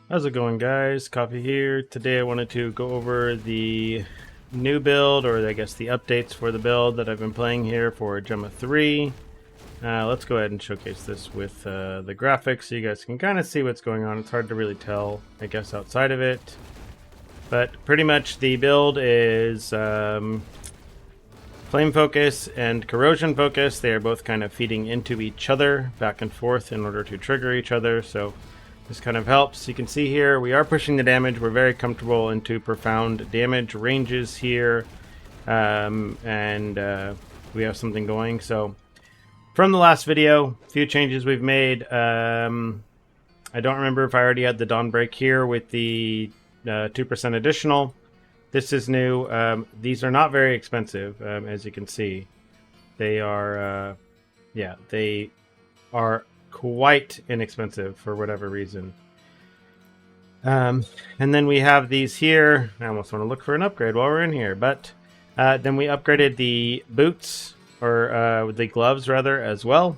How's it going, guys? Coffee here. Today I wanted to go over the new build, or I guess the updates for the build that I've been playing here for Gemma 3. Let's go ahead and showcase this with the graphics so you guys can kind of see what's going on. It's hard to really tell, I guess, outside of it. But pretty much the build is flame focus and corrosion focus. They are both kind of feeding into each other, back and forth, in order to trigger each other. So this kind of helps. You can see here we are pushing the damage. We're very comfortable into profound damage ranges here, and we have something going. So from the last video, a few changes we've made. I don't remember if I already had the Dawn Break here with the 2% additional. This is new. These are not very expensive, as you can see. They are, they are quite inexpensive for whatever reason. And then we have these here. I almost want to look for an upgrade while we're in here, but then we upgraded the boots, or the gloves rather, as well.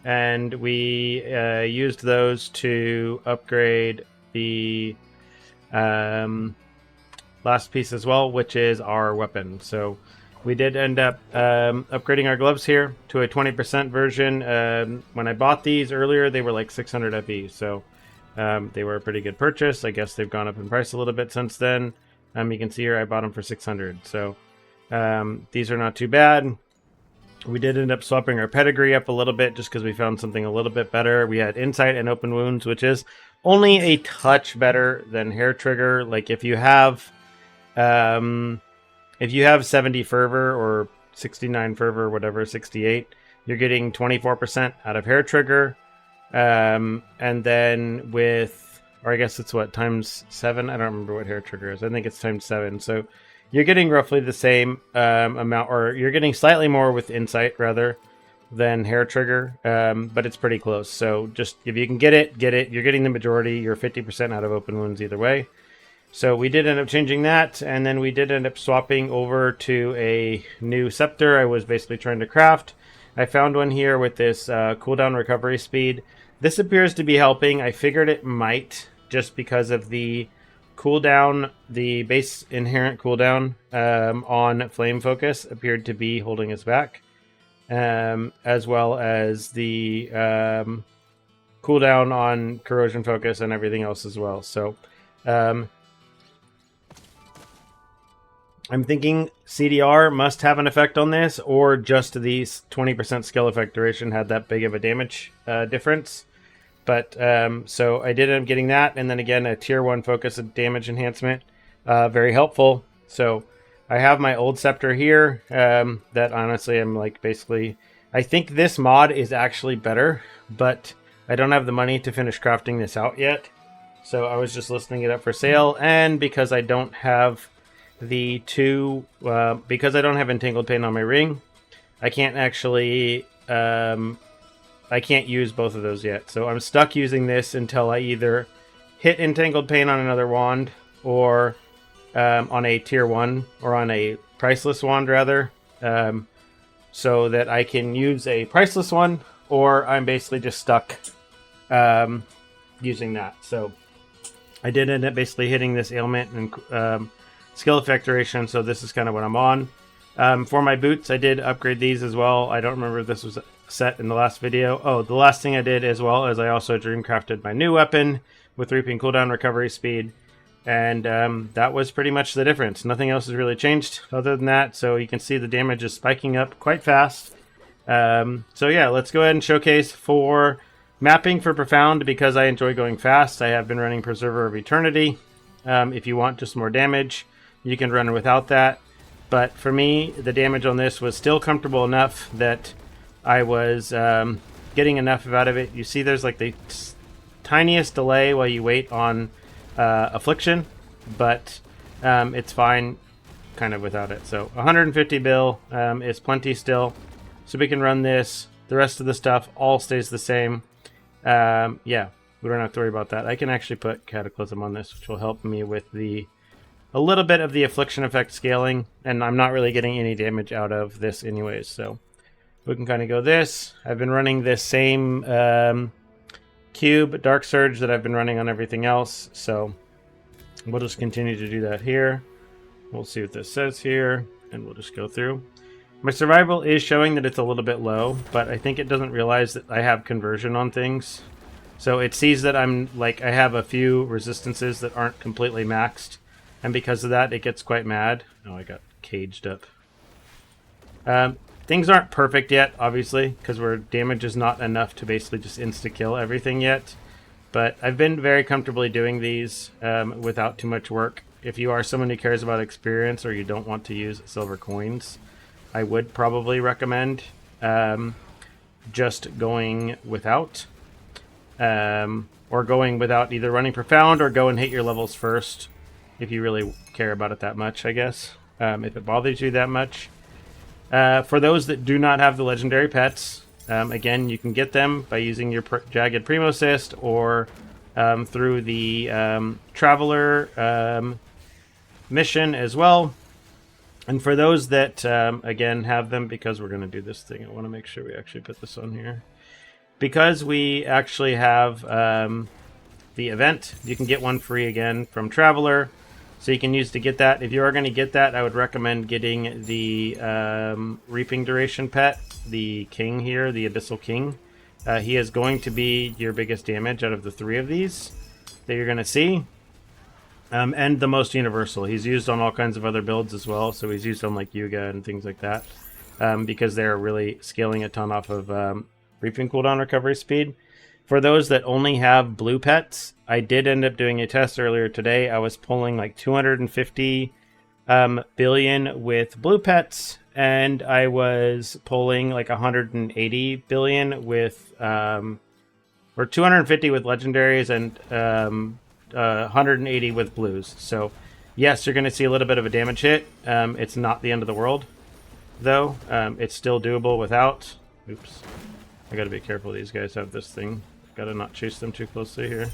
And we used those to upgrade the last piece as well, which is our weapon. So we did end up upgrading our gloves here to a 20% version. When I bought these earlier, they were like 600 FE, so they were a pretty good purchase. I guess they've gone up in price a little bit since then. You can see here I bought them for 600, so these are not too bad. We did end up swapping our pedigree up a little bit just because we found something a little bit better. We had insight and open wounds, which is only a touch better than hair trigger. Like if you have 70 fervor or 69 fervor, whatever, 68, you're getting 24% out of hair trigger. And then with, or I guess it's what, times 7? I don't remember what hair trigger is. I think it's times 7. So you're getting roughly the same amount, or you're getting slightly more with insight rather than hair trigger, but it's pretty close. So just if you can get it, get it. You're getting the majority. You're 50% out of open wounds either way. So we did end up changing that, and then we did end up swapping over to a new scepter I was basically trying to craft. I found one here with this cooldown recovery speed. This appears to be helping. I figured it might, just because of the cooldown, the base inherent cooldown on flame focus appeared to be holding us back, as well as the cooldown on corrosion focus and everything else as well. So I'm thinking CDR must have an effect on this, or just the 20% skill effect duration had that big of a damage difference. But so I did end up getting that, and then again a tier 1 focus and damage enhancement, very helpful. So I have my old scepter here that honestly I'm like basically, I think this mod is actually better, but I don't have the money to finish crafting this out yet. So I was just listing it up for sale, and because I don't have the two, because I don't have entangled pain on my ring, I can't actually I can't use both of those yet. So I'm stuck using this until I either hit entangled pain on another wand, or on a tier 1, or on a priceless wand rather, so that I can use a priceless one, or I'm basically just stuck using that. So I did end up basically hitting this ailment and skill effect duration, so this is kind of what I'm on. For my boots, I did upgrade these as well. I don't remember if this was set in the last video. Oh, the last thing I did as well is I also dreamcrafted my new weapon with reaping cooldown recovery speed, and that was pretty much the difference. Nothing else has really changed other than that, so you can see the damage is spiking up quite fast. So yeah, let's go ahead and showcase for mapping for profound, because I enjoy going fast. I have been running Preserver of Eternity. If you want just more damage, you can run without that, but for me the damage on this was still comfortable enough that I was getting enough out of it. You see there's like the tiniest delay while you wait on affliction, but it's fine kind of without it. So 150 bill is plenty still, so we can run this. The rest of the stuff all stays the same. Yeah, we don't have to worry about that. I can actually put Cataclysm on this, which will help me with a little bit of the affliction effect scaling, and I'm not really getting any damage out of this anyways, so we can kind of go this. I've been running this same Cube, Dark Surge that I've been running on everything else. So we'll just continue to do that here. We'll see what this says here, and we'll just go through. My survival is showing that it's a little bit low, but I think it doesn't realize that I have conversion on things. So it sees that I'm like, I have a few resistances that aren't completely maxed, and because of that, it gets quite mad. Oh, I got caged up. Things aren't perfect yet, obviously, because our damage is not enough to basically just insta-kill everything yet. But I've been very comfortably doing these without too much work. If you are someone who cares about experience or you don't want to use silver coins, I would probably recommend just going without. Or going without either running Profound or go and hit your levels first, if you really care about it that much, I guess. If it bothers you that much. For those that do not have the legendary pets, again, you can get them by using your Jagged Primo Cyst or through the Traveler mission as well. And for those that, again, have them, because we're going to do this thing, I want to make sure we actually put this on here. Because we actually have the event, you can get one free again from Traveler. So you can use to get that. If you are going to get that, I would recommend getting the Reaping Duration pet, the King here, the Abyssal King. He is going to be your biggest damage out of the 3 of these that you're going to see. And the most universal. He's used on all kinds of other builds as well. So he's used on like Yuga and things like that. Because they're really scaling a ton off of Reaping cooldown recovery speed. For those that only have blue pets, I did end up doing a test earlier today. I was pulling like 250 billion with blue pets, and I was pulling like 180 billion with, or 250 with legendaries and 180 with blues. So yes, you're going to see a little bit of a damage hit. It's not the end of the world, though. It's still doable without. Oops. I got to be careful. These guys have this thing. Got to not chase them too closely here.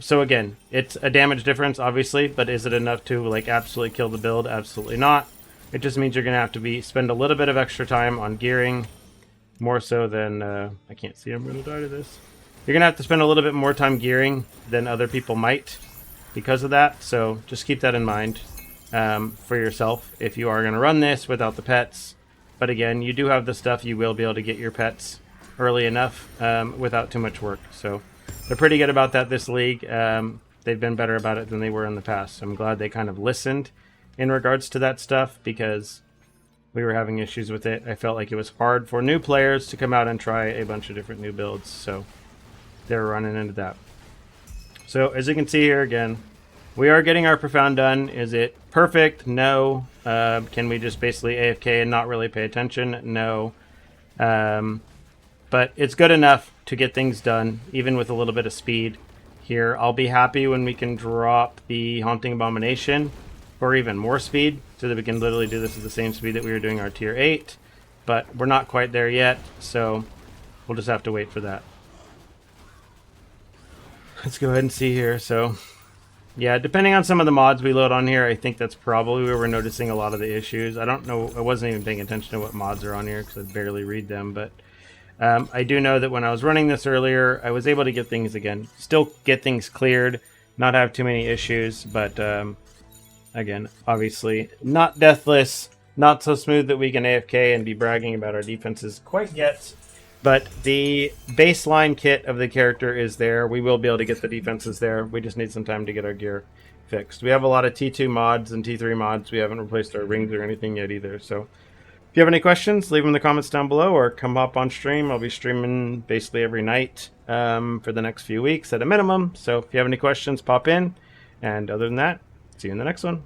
So again, it's a damage difference, obviously, but is it enough to like absolutely kill the build? Absolutely not. It just means you're going to have to spend a little bit of extra time on gearing, more so than I can't see. I'm going to die to this. You're going to have to spend a little bit more time gearing than other people might because of that. So just keep that in mind for yourself if you are going to run this without the pets. But again, you do have the stuff. You will be able to get your pets early enough without too much work. So they're pretty good about that this league. They've been better about it than they were in the past. So I'm glad they kind of listened in regards to that stuff because we were having issues with it. I felt like it was hard for new players to come out and try a bunch of different new builds. So they were running into that. So as you can see here again, we are getting our Profound done. Is it perfect? No. Can we just basically AFK and not really pay attention? No. But it's good enough to get things done, even with a little bit of speed here. I'll be happy when we can drop the Haunting Abomination for even more speed, so that we can literally do this at the same speed that we were doing our tier 8. But we're not quite there yet, so we'll just have to wait for that. Let's go ahead and see here. So, yeah, depending on some of the mods we load on here, I think that's probably where we're noticing a lot of the issues. I don't know, I wasn't even paying attention to what mods are on here because I barely read them, but I do know that when I was running this earlier, I was able to get things again. Still get things cleared, not have too many issues, but again, obviously not deathless, not so smooth that we can AFK and be bragging about our defenses quite yet. But the baseline kit of the character is there. We will be able to get the defenses there. We just need some time to get our gear fixed. We have a lot of T2 mods and T3 mods. We haven't replaced our rings or anything yet either, so if you have any questions, leave them in the comments down below or come up on stream. I'll be streaming basically every night for the next few weeks at a minimum. So if you have any questions, pop in. And other than that, see you in the next one.